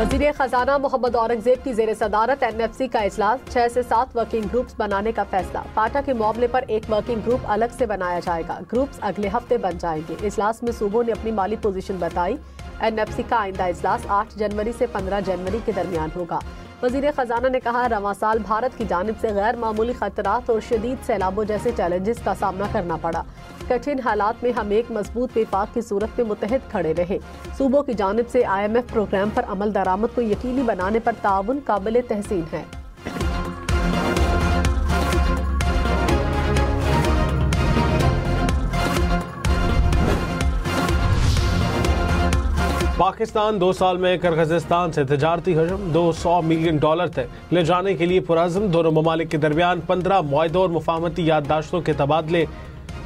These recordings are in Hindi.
वज़ीर खजाना मोहम्मद औरंगजेब की जेर सदारत NFC का इजलास, 6 से 7 वर्किंग ग्रुप्स बनाने का फैसला। पाटा के मामले पर एक वर्किंग ग्रुप अलग से बनाया जाएगा। ग्रुप्स अगले हफ्ते बन जाएंगे। इजलास में सूबों ने अपनी माली पोजीशन बताई। NFC का आइंदा इजलास 8 जनवरी से 15 जनवरी के दरमियान होगा। वज़ीर खजाना ने कहा, रवां साल भारत की जानिब से गैर मामूली खतरात और शदीद सैलाबों जैसे चैलेंजेस का सामना करना पड़ा। कठिन हालात में हम एक मजबूत विफाक की सूरत में मुत्तहिद खड़े रहे। सूबों की जानिब से IMF प्रोग्राम पर अमल दरामद को यकीनी बनाने पर ताउन काबिल तहसीन है। पाकिस्तान 2 साल में किर्गिज़स्तान से तिजारती हजम $200 मिलियन तक ले जाने के लिए पुरअज़्म। दोनों ममालिक के दरमियान 15 मुआहदों और मुफाहमती याददाश्तों के तबादले।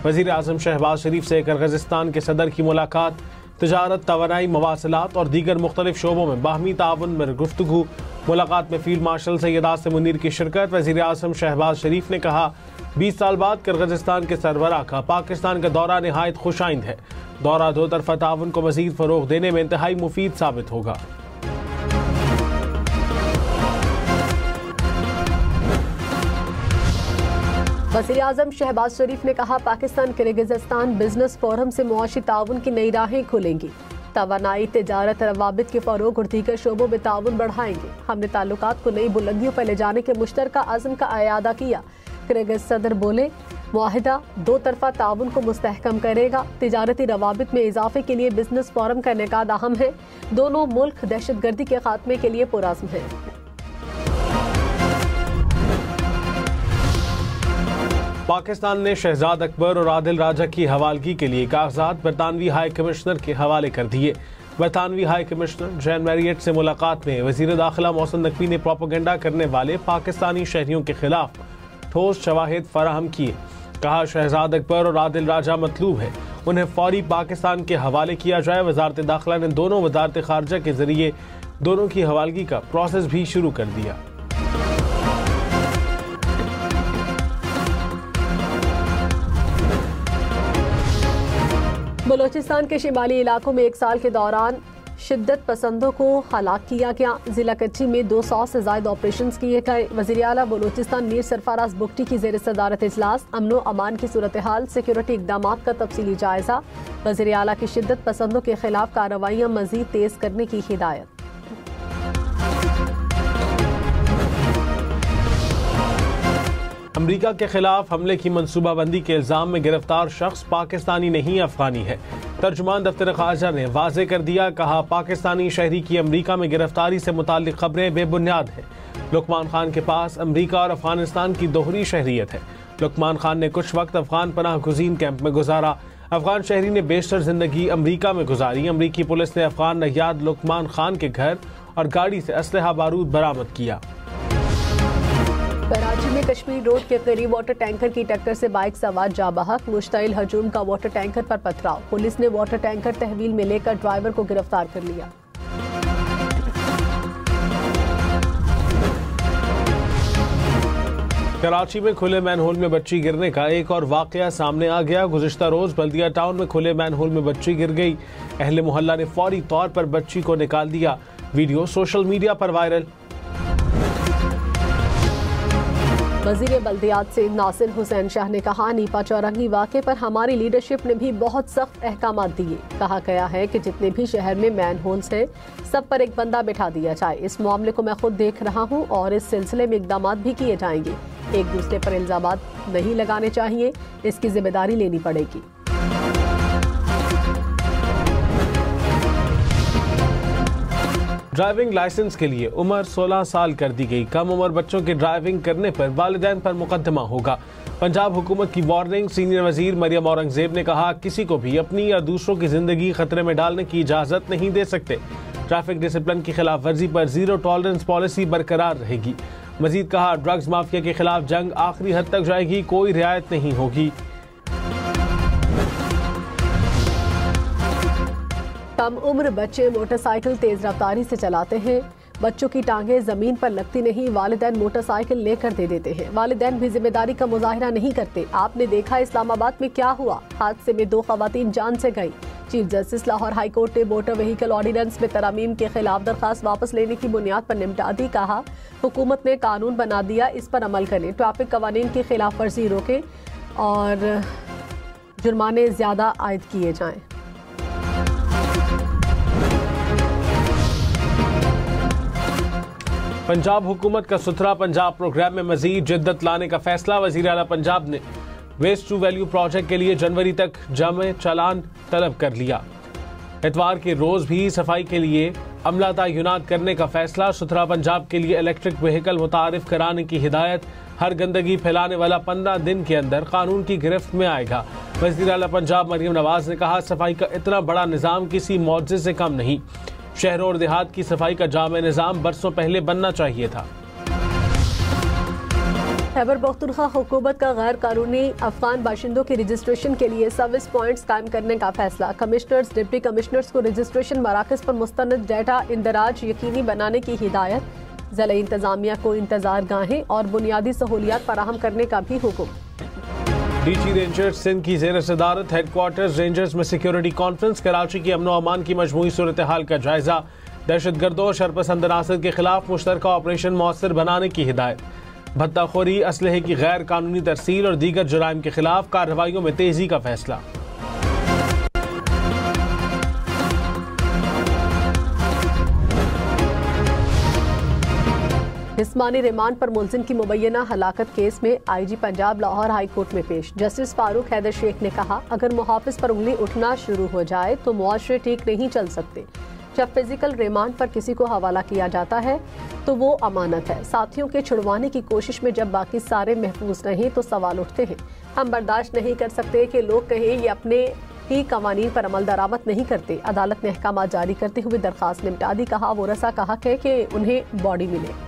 वज़ीर आज़म शहबाज शरीफ से किर्गिज़स्तान के सदर की मुलाकात। तिजारत, तवानाई, मवासिलात और दीगर मुख्तलिफ शोबों में बाहमी ताउन में गुफ्तगू। मुलाकात में फील्ड मार्शल सैयद आसिम मुनीर की शिरकत। वज़ीर आज़म शहबाज शरीफ ने कहा, 20 साल बाद किर्गिज़स्तान के सरबराह का पाकिस्तान का दौरा निहायत खुशाइंद है। दौरा दो तरफा ताउन को मज़ीद फ़रोग़ देने में इंतहाई मुफीद साबित होगा। वज़ीर आज़म शहबाज शरीफ ने कहा, पाकिस्तान किर्गिज़स्तान बिजनेस फोरम से मुआशी ताउन की नई राहें खुलेंगी। तवानाई, तिजारत, रवाबित के फ़रोग़ और दीगर शोबों में ताउन बढ़ाएंगे। हमने ताल्लुकात को नई बुलंदियों पर ले जाने के मुश्तरका अज़्म का इयादा किया। किर्गिज़ सदर बोले, मुआहिदा 2 तरफा ताउन को मुस्तहकम करेगा। तिजारती रवाबित में इजाफे के लिए बिजनेस फोरम का इनेकाद अहम है। दोनों मुल्क दहशतगर्दी के खात्मे के लिए पुरअज़्म है। पाकिस्तान ने शहजाद अकबर और आदिल राजा की हवालगी के लिए कागजात बरतानवी हाई कमिश्नर के हवाले कर दिए। बरतानवी हाई कमिश्नर जैन मैरियट से मुलाकात में वज़ीर दाखिला मोहसिन नकवी ने प्रोपेगेंडा करने वाले पाकिस्तानी शहरियों के खिलाफ ठोस शवाहिद फराहम किए। कहा, शहजाद अकबर और आदिल राजा मतलूब है, उन्हें फौरी पाकिस्तान के हवाले किया जाए। वजारत दाखिला ने दोनों वजारत खारजा के जरिए दोनों की हवालगी का प्रोसेस भी शुरू कर दिया। बलोचिस्तान के शिमाली इलाकों में 1 साल के दौरान शिद्दत पसंदों को हलाक किया गया। जिला कच्ची में 200 से ज्यादा ऑपरेशन किए गए। वज़ीर आला बलोचिस्तान मीर सरफराज बुगटी की जेर सदारत इजलास। अमनो अमान की सूरत हाल, सिक्योरिटी इकदामात का तफसीली जायजा। वज़ीर आला की शिद्दत पसंदों के खिलाफ कार्रवाइयाँ मजीद तेज करने की हिदायत। अमरीका के खिलाफ हमले की मनसूबाबंदी के इल्जाम में गिरफ्तार शख्स पाकिस्तानी नहीं अफगानी है। तर्जुमान दफ्तर खारजा ने वाजे कर दिया। कहा, पाकिस्तानी शहरी की अमरीका में गिरफ्तारी से मुताल्लिक खबरें बेबुनियाद हैं। लुकमान खान के पास अमरीका और अफगानिस्तान की दोहरी शहरियत है। लुकमान खान ने कुछ वक्त अफगान पनाह गुज़ीन कैंप में गुजारा। अफगान शहरी ने बेशतर जिंदगी अमरीका में गुजारी। अमरीकी पुलिस ने अफगान नयाद लुकमान खान के घर और गाड़ी से असलहा बारूद बरामद किया। कराची में कश्मीर रोड के करीब वाटर टैंकर की टक्कर से बाइक सवार जा बहक। मुश्तइल हजूम का वाटर टैंकर पर पथराव। पुलिस ने वाटर टैंकर तहवील में लेकर ड्राइवर को गिरफ्तार कर लिया। कराची में खुले मैनहोल में बच्ची गिरने का एक और वाकया सामने आ गया। गुज़िश्ता रोज बल्दिया टाउन में खुले मैनहोल में बच्ची गिर गई। अहले मोहल्ला ने फौरी तौर पर बच्ची को निकाल दिया। वीडियो सोशल मीडिया पर वायरल। वज़ीर बल्दियात से नासिर हुसैन शाह ने कहा, नीपा चौरंगी वाक़े पर हमारी लीडरशिप ने भी बहुत सख्त अहकामात दिए। कहा गया है कि जितने भी शहर में मैन होल्स हैं, सब पर एक बंदा बिठा दिया जाए। इस मामले को मैं खुद देख रहा हूं और इस सिलसिले में इक़दामात भी किए जाएंगे। एक दूसरे पर इल्ज़ामात नहीं लगाने चाहिए, इसकी जिम्मेदारी लेनी पड़ेगी। ड्राइविंग लाइसेंस के लिए उम्र 16 साल कर दी गई। कम उम्र बच्चों के ड्राइविंग करने पर वालिदैन पर मुकदमा होगा। पंजाब हुकूमत की वार्निंग। सीनियर वजीर मरियम औरंगजेब ने कहा, किसी को भी अपनी या दूसरों की जिंदगी खतरे में डालने की इजाजत नहीं दे सकते। ट्रैफिक डिसिप्लिन की खिलाफ वर्जी पर जीरो टॉलरेंस पॉलिसी बरकरार रहेगी। मजीद कहा, ड्रग्स माफिया के खिलाफ जंग आखिरी हद तक जाएगी, कोई रियायत नहीं होगी। कम उम्र बच्चे मोटरसाइकिल तेज रफ्तारी से चलाते हैं। बच्चों की टांगें जमीन पर लगती नहीं, वालिदैन मोटरसाइकिल लेकर दे देते हैं। वालिदैन भी जिम्मेदारी का मुजाहिरा नहीं करते। आपने देखा इस्लामाबाद में क्या हुआ, हादसे में 2 खवातीन जान से गई। Chief justice Lahore high court ने मोटर व्हीकल ऑर्डिनेंस में तरमीम के खिलाफ दरखास्त वापस लेने की बुनियाद पर निपटा दी। कहा, हुकूमत ने कानून बना दिया, इस पर अमल करें। ट्रैफिक कवानीन की खिलाफ वर्जी रोकें और जुर्माने ज्यादा आयद किए जाएं। पंजाब हुकूमत का सुथरा पंजाब प्रोग्राम में मजीद जिद्दत लाने का फैसला। वजीर आला पंजाब ने वेस्ट टू वैल्यू प्रोजेक्ट के लिए जनवरी तक जमे चालान तलब कर लिया। इतवार के रोज भी सफाई के लिए अमला तैनात करने का फैसला। सुथरा पंजाब के लिए इलेक्ट्रिक व्हीकल मुतारिफ कराने की हिदायत। हर गंदगी फैलाने वाला 15 दिन के अंदर कानून की गिरफ्त में आएगा। वजीर आला पंजाब मरियम नवाज ने कहा, सफाई का इतना बड़ा निज़ाम किसी मौजे से कम नहीं। शहरों और देहात की सफाई का जामे निज़ाम बरसों पहले बनना चाहिए था। खैबर पख्तूनख्वा हुकूमत का गैर कानूनी अफगान बाशिंदों के रजिस्ट्रेशन के लिए सर्विस पॉइंट्स कायम करने का फैसला। कमिश्नर्स, डिप्टी कमिश्नर्स को रजिस्ट्रेशन मराकज़ पर मुस्तनद डाटा इंदराज यकीनी बनाने की हिदायत। ज़िला इंतजामिया को इंतजार गाहें और बुनियादी सहूलियात फराहम करने का भी हुक्म। डीजी रेंजर्स सिंध की ज़ेर सदारत हेडक्वार्टर्स रेंजर्स में सिक्योरिटी कॉन्फ्रेंस। कराची की अमन अमान की मजमूई सूरत हाल का जायजा। दहशतगर्दों और शरपसंद अनासर के खिलाफ मुश्तरका ऑपरेशन मौसर बनाने की हिदायत। भत्ताखोरी, असलहे की गैर कानूनी तरसील और दीगर जुराइम के खिलाफ कार्रवाइयों में तेजी का फैसला। जिस्मानी रिमांड पर मुलजिम की मुबैना हलाकत केस में IG Punjab Lahore high court में पेश। जस्टिस फारूक हैदर शेख ने कहा, अगर मुहाफिज पर उंगली उठना शुरू हो जाए तो मुआशरे ठीक नहीं चल सकते। जब फिजिकल रिमांड पर किसी को हवाला किया जाता है तो वो अमानत है। साथियों के छुड़वाने की कोशिश में जब बाकी सारे महफूज रहें तो सवाल उठते हैं। हम बर्दाश्त नहीं कर सकते कि लोग कहें ये अपने ही कवानीन पर अमल दरामद नहीं करते। अदालत ने अहकाम जारी करते हुए दरखास्त निपटा दी। कहा, वो रसा का हक है कि उन्हें बॉडी मिले।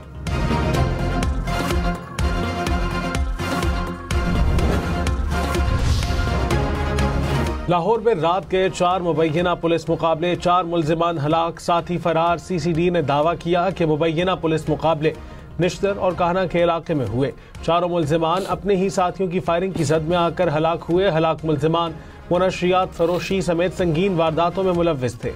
लाहौर में रात के 4 मुबैना पुलिस मुकाबले, 4 मुलजिमान हलाक, साथी फरार। सीसीडी ने दावा किया कि मुबैना पुलिस मुकाबले निश्तर और काहना के इलाके में हुए। चारों मुलजिमान अपने ही साथियों की फायरिंग की जद में आकर हलाक हुए। हलाक मुलजिमान मुनशियात फरोशी समेत संगीन वारदातों में मुलव्विस थे।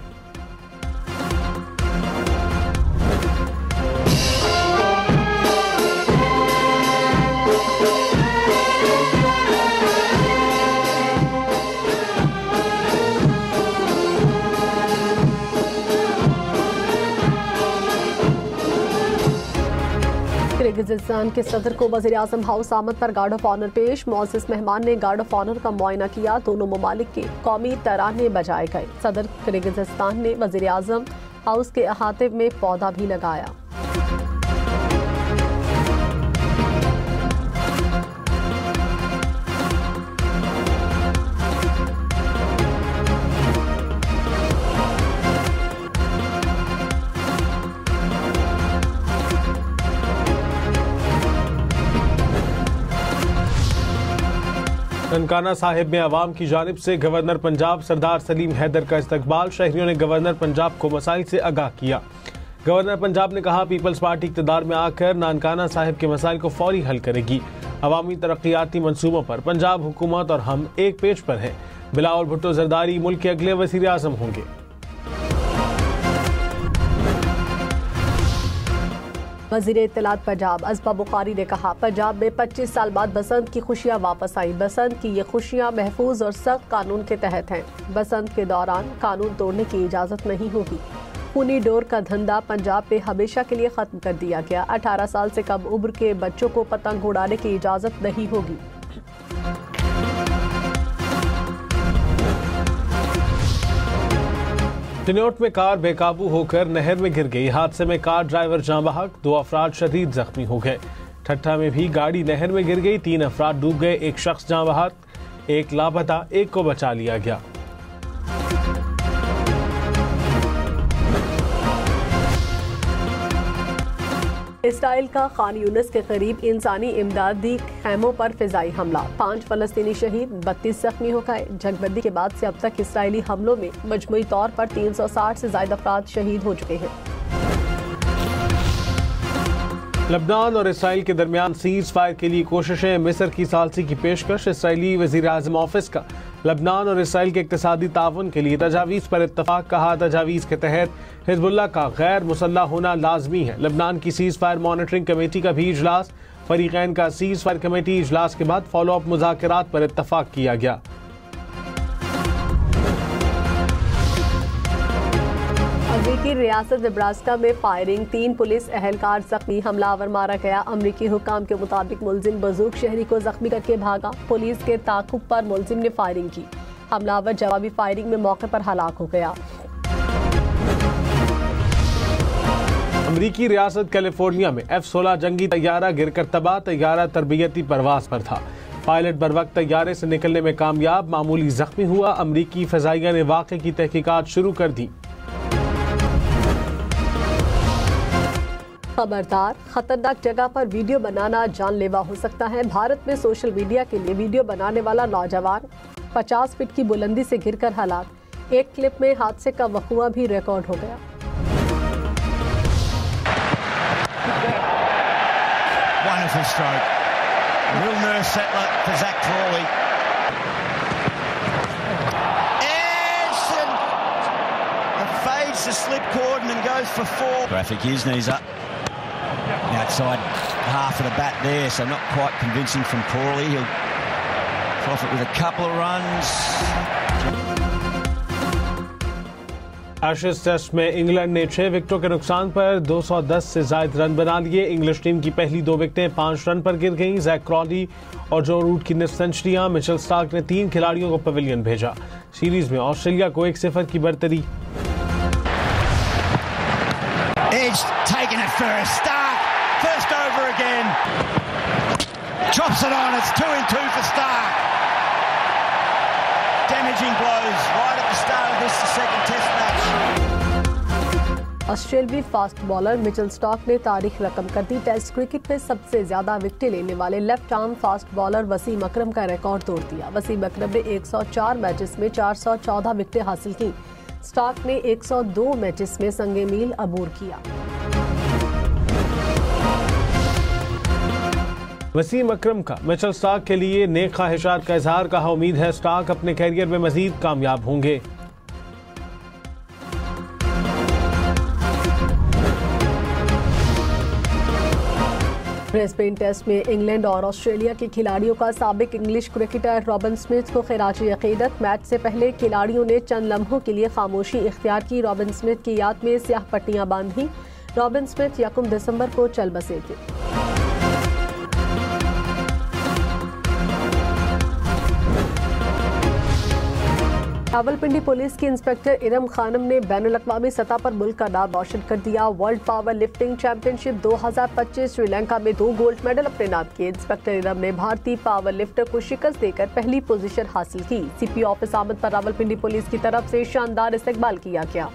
किर्गिज़स्तान के सदर को वज़ीर आज़म हाउस आमद पर गार्ड ऑफ ऑनर पेश। मुअज़्ज़ज़ मेहमान ने गार्ड ऑफ ऑनर का मुआयना किया। दोनों ममालिक के कौमी तराने बजाए गए। सदर किर्गिज़स्तान ने वज़ीर आज़म हाउस के अहाते में पौधा भी लगाया। ननकाना साहिब में अवाम की जानिब से गवर्नर पंजाब सरदार सलीम हैदर का इस्तकबाल। शहरियों ने गवर्नर पंजाब को मसाइल से आगाह किया। गवर्नर पंजाब ने कहा, पीपल्स पार्टी इक़्तिदार में आकर ननकाना साहिब के मसाइल को फौरी हल करेगी। अवामी तरक्याती मंसूबों पर पंजाब हुकूमत और हम एक पेज पर हैं। बिलावल भुट्टो जरदारी मुल्क के अगले वज़ीर आज़म होंगे। वज़ीर इत्तलात पंजाब असबा बुखारी ने कहा, पंजाब में 25 साल बाद बसंत की खुशियां वापस आई। बसंत की ये खुशियां महफूज और सख्त कानून के तहत हैं। बसंत के दौरान कानून तोड़ने की इजाज़त नहीं होगी। खूनी डोर का धंधा पंजाब पे हमेशा के लिए खत्म कर दिया गया। 18 साल से कम उम्र के बच्चों को पतंग उड़ाने की इजाज़त नहीं होगी। चिन्योट में कार बेकाबू होकर नहर में गिर गई। हादसे में कार ड्राइवर जाँ बहक, 2 अफराद शदीद जख्मी हो गए। ठट्ठा में भी गाड़ी नहर में गिर गई। 3 अफराद डूब गए। 1 शख्स जाँ बहक, 1 लापता, 1 को बचा लिया गया। इसराइल का खान यूनिस के करीब इंसानी इमदादी खैमों पर फिजाई हमला। 5 फलस्तीनी शहीद, 32 जख्मी हो गए। जंगबंदी के बाद से अब तक इसराइली हमलों में मजमूई तौर पर 360 से ज्यादा अफराद शहीद हो चुके हैं। लबनान और इसराइल के दरमियान सीज फायर के लिए कोशिशें। मिस्र की सालसी की पेशकश। इसराइली वज़ीर आज़म ऑफिस का लबनान और इसराइल के इक्तिसादी ताउन के लिए तजावीज़ पर इत्तफाक। कहा, तजावीज़ के तहत हिजबुल्लाह का गैर मुसल्लह होना लाजमी है। लबनान की सीज़ फायर मॉनिटरिंग कमेटी का भी इजलास। फरीकैन का सीज़ फायर कमेटी इजलास के बाद फॉलो अप मुज़ाकरात पर इत्तफाक किया गया। अमरीकी रियासत नेब्रास्का में फायरिंग, 3 पुलिस एहलकार जख्मी, हमलावर मारा गया। अमरीकी हुक्काम के मुताबिक मुलजिम बंदूक शहरी को जख्मी करके भागा। पुलिस के ताक़ुब पर मुलजिम ने फायरिंग की। हमलावर जवाबी फायरिंग में मौके पर हलाक हो गया। अमरीकी रियासत कैलिफोर्निया में F-16 जंगी तैयारा गिरकर तबाह। तैयारा तरबियती परवाज पर था। पायलट बरवक्त तैयारे से निकलने में कामयाब, मामूली जख्मी हुआ। अमरीकी फ़ज़ाइया ने वाक़े की तहकीकात शुरू कर दी। खबरदार, खतरनाक जगह पर वीडियो बनाना जानलेवा हो सकता है। भारत में सोशल मीडिया के लिए वीडियो बनाने वाला नौजवान 50 फीट की बुलंदी से गिरकर हलाक। एक क्लिप में हादसे का वक़ुआ भी रिकॉर्ड हो गया। Wonderful stroke. Real nerve settler for Zach Crawley. Edson fades the slip cordon and goes for 4. Graphic, his knees up. Outside half of the bat there, so not quite convincing from Crawley. He'll profit with a couple of runs. Ashes test में इंग्लैंड ने 6 विकेटों के नुकसान पर 210 से ज्यादा रन बना लिए। इंग्लिश टीम की पहली 2 विकेटें 5 रन पर गिर गईं। जैक क्रॉली और जो रूट की निस्फ सेंचुरियां। मिचेल स्टार्क ने 3 खिलाड़ियों को पवेलियन भेजा। सीरीज में ऑस्ट्रेलिया को 1-0 की बरतरी। Edge taking it first. Stark first over again. Drops it on. It's 2-2 for Stark. Damaging blows right at the start of this second test match. ऑस्ट्रेलियाई फास्ट बॉलर मिचेल स्टार्क ने तारीख रकम कर दी। टेस्ट क्रिकेट में सबसे ज्यादा विकेटें लेने वाले left arm fast bowler Wasim Akram का रिकॉर्ड तोड़ दिया। वसीम अकरम ने 104 मैचेस में 414 विकेटें हासिल की। स्टार्क ने 102 मैचेस में संगे मील अबूर किया। वसीम अकरम का मिचेल स्टार्क के लिए नेक ख्वाहिशात का इजहार। कहा, उम्मीद है स्टार्क अपने कैरियर में मजीद कामयाब होंगे। ब्रिस्बेन टेस्ट में इंग्लैंड और ऑस्ट्रेलिया के खिलाड़ियों का साबिक इंग्लिश क्रिकेटर रॉबिन स्मिथ को खिराजी अकीदत। मैच से पहले खिलाड़ियों ने चंद लम्हों के लिए खामोशी इख्तियार की। रॉबिन स्मिथ की याद में स्याह पट्टियां बांधी। रॉबिन स्मिथ 1 दिसंबर को चल बसे थे। रावलपिंडी पुलिस की इंस्पेक्टर इरम खानम ने बैनुल-अक़वामी सतह पर मुल्क का नाम रोशन कर दिया। World power lifting championship 2025 Sri Lanka में 2 गोल्ड मेडल अपने नाम किए। इंस्पेक्टर इरम ने भारतीय पावर लिफ्टर को शिकस्त देकर पहली पोजीशन हासिल की। CP ऑफिस आमद पर रावलपिंडी पुलिस की तरफ से शानदार इस्तकबाल किया गया।